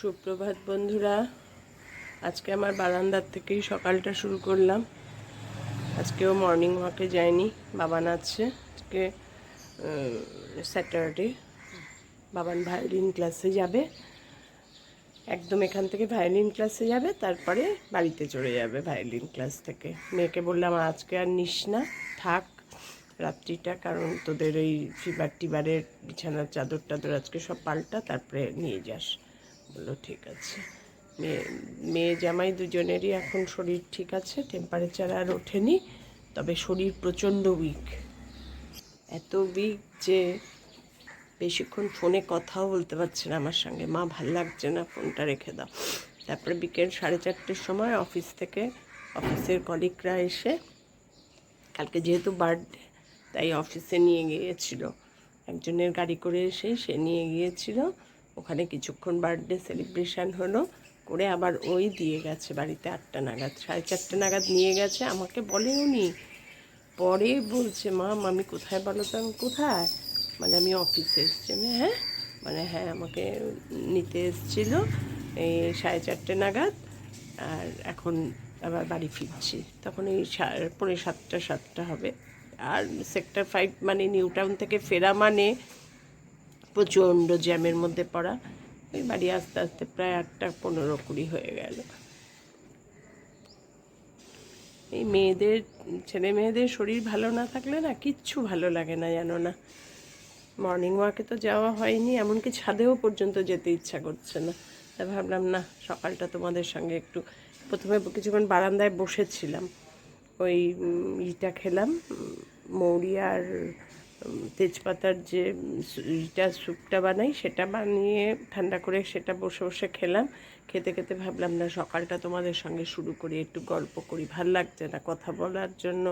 সুপ্রভাত বন্ধুরা, আজকে আমার বারান্দার থেকেই সকালটা শুরু করলাম। আজকেও মর্নিং ওয়াকে যায়নি, বাবান আছে। আজকে স্যাটারডে, বাবান ভায়োলিন ক্লাসে যাবে। একদম এখান থেকে ভায়োলিন ক্লাসে যাবে, তারপরে বাড়িতে চলে যাবে ভায়োলিন ক্লাস থেকে। মেয়েকে বললাম আজকে আর নিস না, থাক রাত্রিটা, কারণ তোদের ওই ফিভার টিভারের বিছানার চাদর টাদর আজকে সব পাল্টা, তারপরে নিয়ে যাস। বললো ঠিক আছে। মেয়ে জামাই দুজনেরই এখন শরীর ঠিক আছে, টেম্পারেচার আর ওঠেনি, তবে শরীর প্রচণ্ড উইক। এত উইক যে বেশিক্ষণ ফোনে কথাও বলতে পারছে না আমার সঙ্গে। মা ভাল লাগছে না, ফোনটা রেখে দাও। তারপরে বিকেল 4:30-র সময় অফিস থেকে অফিসের কলিগরা এসে, কালকে যেহেতু বার্থডে তাই অফিসে নিয়ে গিয়েছিল, একজনের গাড়ি করে এসে সে নিয়ে গিয়েছিল। ওখানে কিছুক্ষণ বার্থডে সেলিব্রেশন হলো, করে আবার ওই দিয়ে গেছে বাড়িতে 8টা নাগাদ, 4:30 নাগাদ নিয়ে গেছে। আমাকে বলেও নি, পরে বলছে মা আমি কোথায় বলো তো? আমি কোথায়? মানে আমি অফিসে এসছি। হ্যাঁ, মানে হ্যাঁ আমাকে নিতে এসেছিলো এই 4:30 নাগাদ, আর এখন আবার বাড়ি ফিরছি। তখন এই 6:45-7টা হবে। আর সেক্টর 5 মানে নিউ টাউন থেকে ফেরা মানে প্রচণ্ড জ্যামের মধ্যে পড়া। ওই বাড়ি আস্তে আস্তে প্রায় 8:15-20 হয়ে গেল। এই ছেলে মেয়েদের শরীর ভালো না থাকলে না কিচ্ছু ভালো লাগে না, জানো না। মর্নিং ওয়াকে তো যাওয়া হয়নি, এমনকি ছাদেও পর্যন্ত যেতে ইচ্ছা করছে না। তাই ভাবলাম না, সকালটা তোমাদের সঙ্গে একটু, প্রথমে কিছুক্ষণ বারান্দায় বসেছিলাম, ওই ইটা খেলাম, মৌরি আর তেজপাতার যে ইটা স্যুপটা বানাই সেটা বানিয়ে ঠান্ডা করে সেটা বসে বসে খেলাম। খেতে খেতে ভাবলাম না সকালটা তোমাদের সঙ্গে শুরু করি, একটু গল্প করি, ভাল লাগছে না কথা বলার জন্য।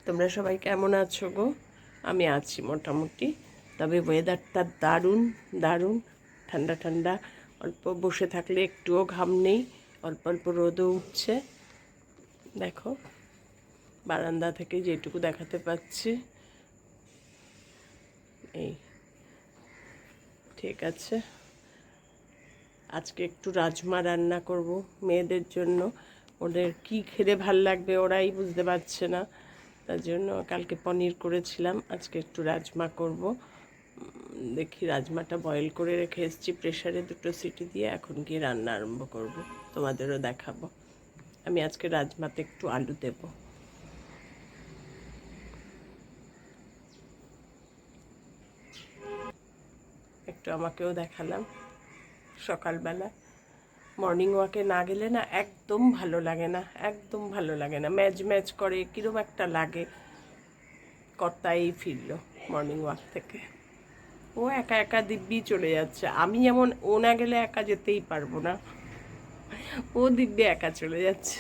তোমরা সবাই কেমন আছো গো? আমি আছি মোটামুটি, তবে ওয়েদারটা দারুণ দারুণ, ঠান্ডা ঠান্ডা। অল্প বসে থাকলে একটুও ঘাম নেই, অল্প অল্প রোদও উঠছে। দেখো বারান্দা থেকে যেটুকু দেখাতে পাচ্ছি। এই ঠিক আছে, আজকে একটু রাজমা রান্না করব মেয়েদের জন্য। ওদের কি খেলে ভাল লাগবে ওরাই বুঝতে পারছে না, তার জন্য কালকে পনির করেছিলাম, আজকে একটু রাজমা করব। দেখি রাজমাটা বয়েল করে রেখে এসেছি প্রেশারে, 2টো সিটি দিয়ে এখন গিয়ে রান্না আরম্ভ করব, তোমাদেরও দেখাবো। আমি আজকে রাজমাতে একটু আলু দেব। একটু আমাকেও দেখালাম সকালবেলা। মর্নিং ওয়াকে না গেলে না একদম ভালো লাগে না, একদম ভালো লাগে না, ম্যাচ ম্যাচ করে, কীরকম একটা লাগে। কর্তাই ফিরলো মর্নিং ওয়াক থেকে, ও একা একা দিব্যি চলে যাচ্ছে। আমি যেমন ও না গেলে একা যেতেই পারবো না, ও দিব্যি একা চলে যাচ্ছে।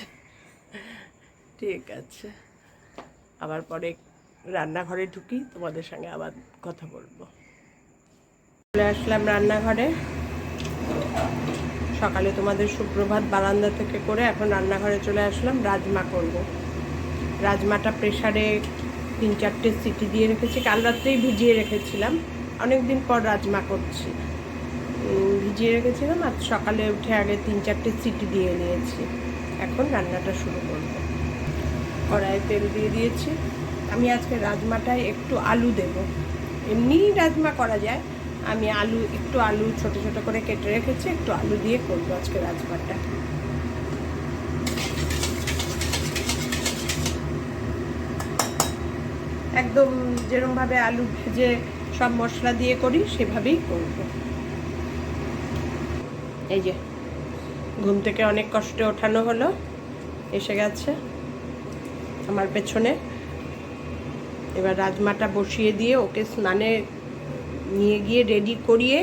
ঠিক আছে, আবার পরে রান্নাঘরে ঢুকি, তোমাদের সঙ্গে আবার কথা বলবো। চলে আসলাম রান্নাঘরে, সকালে তোমাদের সুপ্রভাত বারান্দা থেকে করে এখন রান্নাঘরে চলে আসলাম। রাজমা করব। রাজমাটা প্রেশারে 3-4টে সিটি দিয়ে রেখেছি, কাল রাত্রেই ভিজিয়ে রেখেছিলাম। অনেক দিন পর রাজমা করছি, ভিজিয়ে রেখেছিলাম, আর সকালে উঠে আগে 3-4টে সিটি দিয়ে নিয়েছি। এখন রান্নাটা শুরু করব। কড়াইয়ে তেল দিয়ে দিয়েছি। আমি আজকে রাজমাটায় একটু আলু দেব, এমনিই রাজমা করা যায়, আমি একটু আলু ছোট ছোট করে কেটে রেখেছি, একটু আলু দিয়ে করবো আজকে রাজমাটা। একদম যেরকমভাবে আলু ভেজে সব মশলা দিয়ে করি সেভাবেই করব। এই যে ঘুম থেকে অনেক কষ্টে ওঠানো হলো, এসে গেছে আমার পেছনে। এবার রাজমাটা বসিয়ে দিয়ে ওকে স্নানে নিয়ে গিয়ে রেডি করিয়ে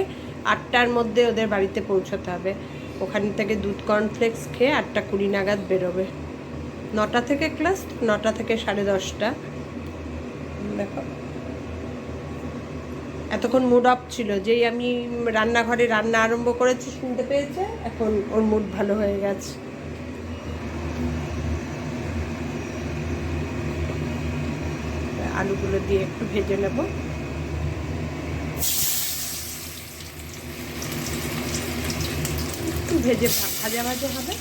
8টার মধ্যে ওদের বাড়িতে পৌঁছাতে হবে। ওখান থেকে দুধ কর্নফ্লেক্স খেয়ে 8:20 নাগাদ বেরোবে। 9টা থেকে ক্লাস, 9টা থেকে 10:30। দেখো এতক্ষণ মুড অফ ছিল, যেই আমি রান্নাঘরে রান্না আরম্ভ করেছি শুনতে পেয়েছে, এখন ওর মুড ভালো হয়ে গেছে। আলুগুলো দিয়ে একটু ভেজে নেব। একটু ভাজা ভাজা হবে।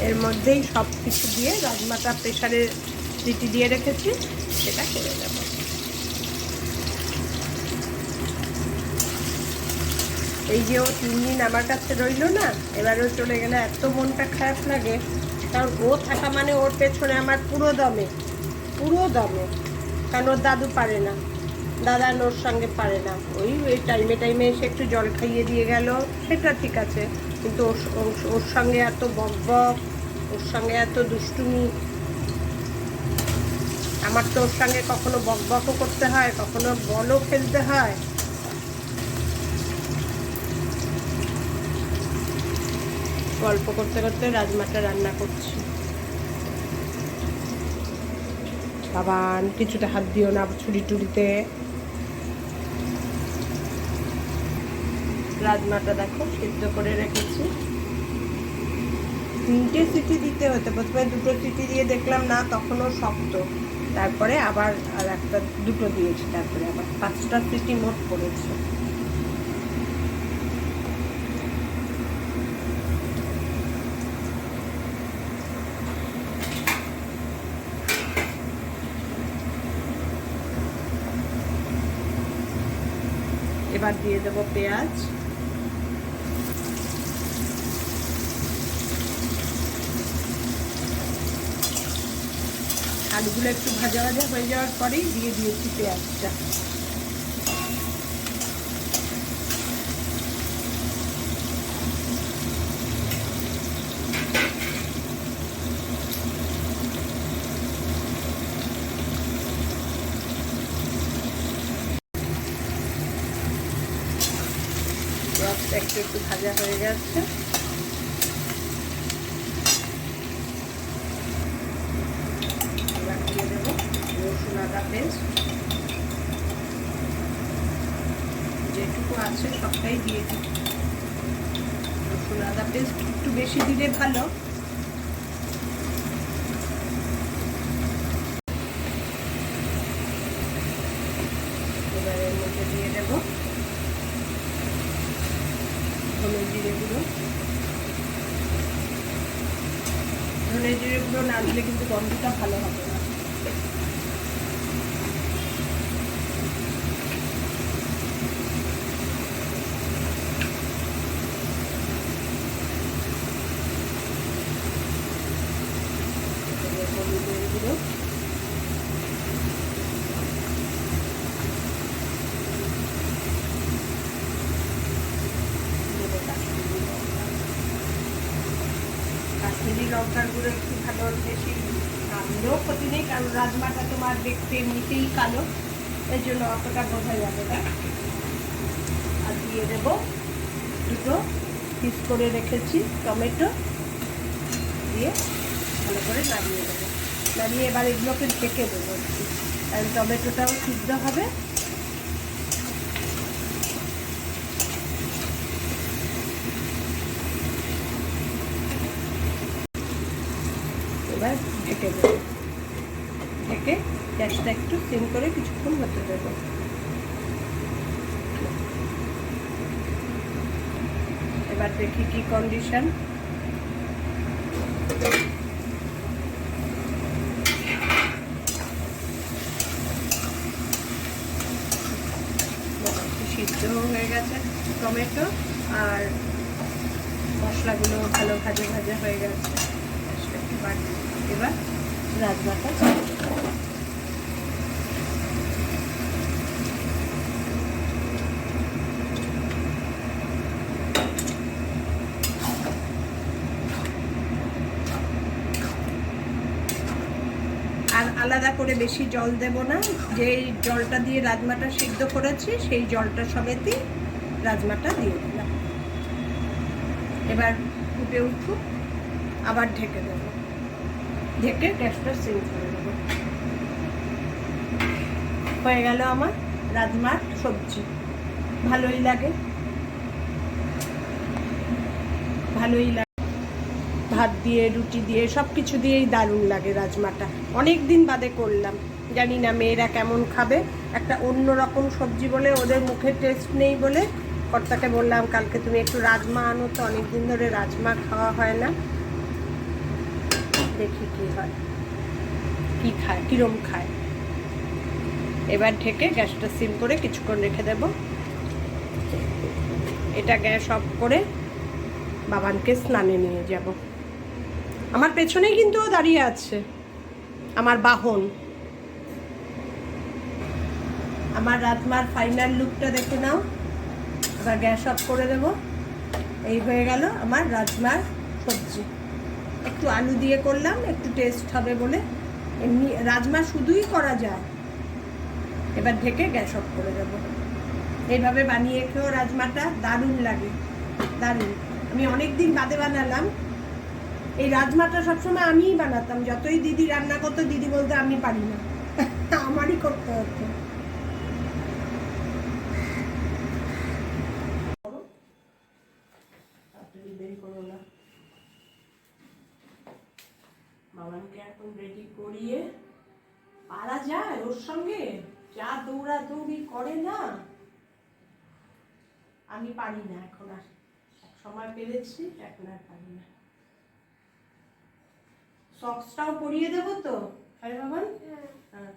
এর মধ্যেই সব কিছু দিয়ে রাজমাটা প্রেসারে সিটি দিয়ে রেখেছি, সেটা করে দেব। এই যে ও 3 দিন আমার কাছে রইলো না, এবারেও চলে গেলে এত মনটা খারাপ লাগে, কারণ ও থাকা মানে ওর পেছনে আমার পুরো দমে, কারণ ওর দাদু পারে না, দাদা ওর সঙ্গে পারে না। ওই টাইমে টাইমে এসে একটু জল খাইয়ে দিয়ে গেল, সেটা ঠিক আছে, কিন্তু ওর সঙ্গে এত বকবক, ওর সঙ্গে এত দুষ্টুমি। আমার তো ওর সঙ্গে কখনো বকবকও করতে হয়, কখনো বলও খেলতে হয়। গল্প করতে করতে রাজমাটা রান্না করছি। বাবান কিছুতে হাত দিও না ছুরি টুরিতে। রাজমাটা দেখো সিদ্ধ করে রেখেছি, 3টে সিটি দিতে হতো। প্রথমে 2টো সিটি দিয়ে দেখলাম না, তখনও শক্ত, তারপরে আবার আর একটা 2টো দিয়েছি, তারপরে আবার 5টা সিটি মোট পড়েছে। এবার দিয়ে দেবো পেঁয়াজ, আলুগুলো একটু ভাজা ভাজা হয়ে যাওয়ার পরেই দিয়ে দিয়েছি পেঁয়াজটা। পেঁয়াজটা একটু ভাজা হয়ে গেছে, এবার দিয়ে দেবো রসুন আদা পেস্ট, যেটুকু আছে সবটাই দিয়ে দিই। রসুন আদা পেস্ট একটু বেশি দিলে ভালো। এবার এর মধ্যে দিয়ে দেবো ধনে জিরে গুঁড়ো। ধনে জিরে গুঁড়ো না দিলে কিন্তু গন্ধটা ভালো হবে না। হলুদের গুঁড়ো, কাশ্মীরি লঙ্কার গুঁড়ো একটু ভালো বেশি দিলেও ক্ষতি নেই, কারণ রাজমাটা তোমার দেখতে এমনিতেই কালো, এর জন্য অতটা বোঝা যাবে না। আর দিয়ে দেবো 2টো পিস করে রেখেছি টমেটো, দিয়ে ভালো করে নাড়িয়ে দেবো। নাড়িয়ে এবার এগুলোকে ঢেকে দেবো, কারণ টমেটোটাও সিদ্ধ হবে। এবার ঢেকে দেবো, ঢেকে গ্যাসটা একটু সিম করে কিছুক্ষণ হতে দেবো। এবার দেখি কি কন্ডিশন। সিদ্ধ হয়ে গেছে টমেটো, আর মশলাগুলো ভালো ভাজা ভাজা হয়ে গেছে। এবার রাজমাটা আর আলাদা করে বেশি জল দেব না, যেই জলটা দিয়ে রাজমাটা সিদ্ধ করেছি সেই জলটা সমেতই রাজমাটা দিয়ে দিলাম। এবার ফুটে উঠুক, আবার ঢেকে দেব, ঢেকে গ্যাসটা সিম করে দেবো। হয়ে গেল আমার রাজমার সবজি। ভালোই লাগে, ভাত দিয়ে রুটি দিয়ে সব কিছু দিয়েই দারুণ লাগে রাজমাটা। অনেক দিন বাদে করলাম, জানি না মেয়েরা কেমন খাবে, একটা অন্য রকম সবজি বলে ওদের মুখে টেস্ট নেই বলে কর্তাকে বললাম কালকে তুমি একটু রাজমা আনো, তো অনেকদিন ধরে রাজমা খাওয়া হয় না, দেখি কি হয়, কি খায়, কিরম খায়। এবার ঢেকে গ্যাসটা সিম করে কিছুক্ষণ রেখে দেব। এটা গ্যাস অফ করে বাবানকে স্নানে নিয়ে যাব। আমার পেছনেই কিন্তু ও দাঁড়িয়ে আছে, আমার বাহন। আমার রাজমার ফাইনাল লুকটা দেখে নাও। এবার গ্যাস অফ করে দেব। এই হয়ে গেল আমার রাজমার সবজি। একটু আলু দিয়ে করলাম, একটু টেস্ট হবে বলে। এমনি রাজমা শুধুই করা যায়। এবার ঢেকে গ্যাস অফ করে দেব। এইভাবে বানিয়ে খেয়েও রাজমাটা দারুণ লাগে, দারুণ। আমি অনেক দিন বাদে বানালাম এই রাজমাটা। সবসময় আমিই বানাতাম, যতই দিদি রান্না করতো দিদি বলতো আমি পারি না, আমারই করতে হতো। বাবানকে এখন রেডি করিয়ে পারা যায় ওর সঙ্গে, যা দৌড়াদৌড়ি করে না, আমি পারি না এখন আর। এক সময় পেরেছি, এখন আর পারি না। সক্সটাও পরিয়ে দেবো তো, হ্যাঁ বাবান? হ্যাঁ।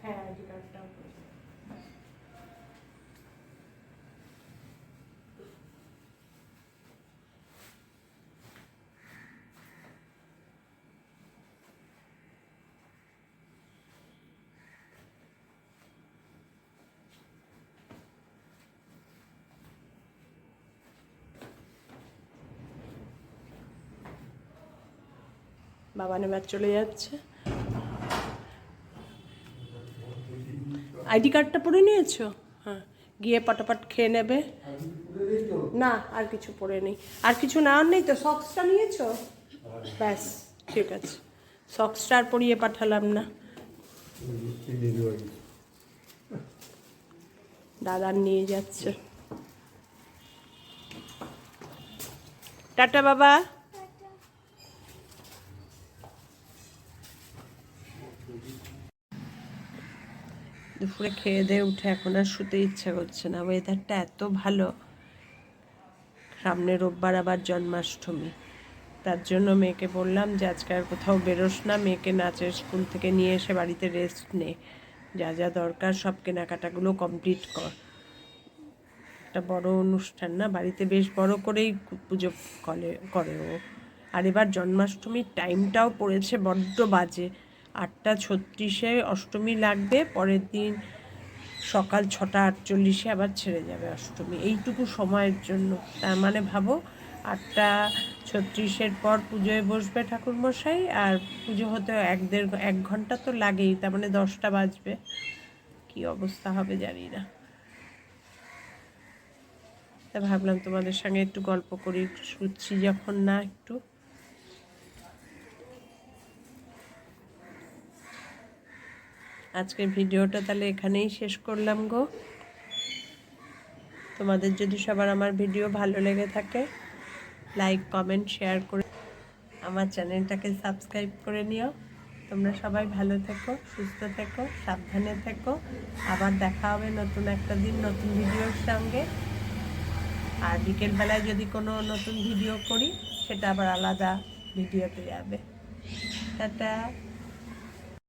হ্যাঁ, আইডি কার্ডটাও করে দেবো। বাবান এবার চলে যাচ্ছে। আইডি কার্ডটা পরে নিয়েছো? হ্যাঁ, গিয়ে পটাপট খেয়ে নেবে। না, আর কিছু পরে নেই। আর কিছু নেওয়ার নেই তো? সক্সটা নিয়েছো? ব্যাস, ঠিক আছে। সক্সটা আর পরিয়ে পাঠালাম না। দাদা নিয়ে যাচ্ছে। টাটা বাবা। দুপুরে খেয়ে দিয়ে উঠে এখন আর শুতে ইচ্ছা করছে না। ওয়েদারটা এত ভালো, সামনে রোববার আবার জন্মাষ্টমী। তার জন্য মেয়েকে বললাম যে আজকে আর কোথাও বেরোস না, মেয়েকে নাচের স্কুল থেকে নিয়ে এসে বাড়িতে রেস্ট নে, যা যা দরকার সব কেনাকাটাগুলো কমপ্লিট কর। একটা বড় অনুষ্ঠান না, বাড়িতে বেশ বড় করেই পুজো করে ও। আর এবার জন্মাষ্টমীর টাইমটাও পড়েছে বড্ড বাজে। 8:36 অষ্টমী লাগবে, পরের দিন সকাল 6:48 আবার ছেড়ে যাবে অষ্টমী। এইটুকু সময়ের জন্য, তার মানে ভাবো 8:36 পর পুজোয় বসবে ঠাকুরমশাই, আর পুজো হতে 1 ঘন্টা তো লাগেই, তার মানে 10টা বাজবে। কি অবস্থা হবে জানি না। তা ভাবলাম তোমাদের সঙ্গে একটু গল্প করি, শুচ্ছি যখন না একটু। আজকের ভিডিওটা তাহলে এখানেই শেষ করলাম গো। তোমাদের যদি সবার আমার ভিডিও ভালো লেগে থাকে, লাইক কমেন্ট শেয়ার করে আমার চ্যানেলটাকে সাবস্ক্রাইব করে নিও। তোমরা সবাই ভালো থেকো, সুস্থ থেকো, সাবধানে থেকো। আবার দেখা হবে নতুন একটা দিন নতুন ভিডিওর সঙ্গে। আর বিকেলবেলায় যদি কোনো নতুন ভিডিও করি, সেটা আবার আলাদা ভিডিওতে যাবে। টাটা।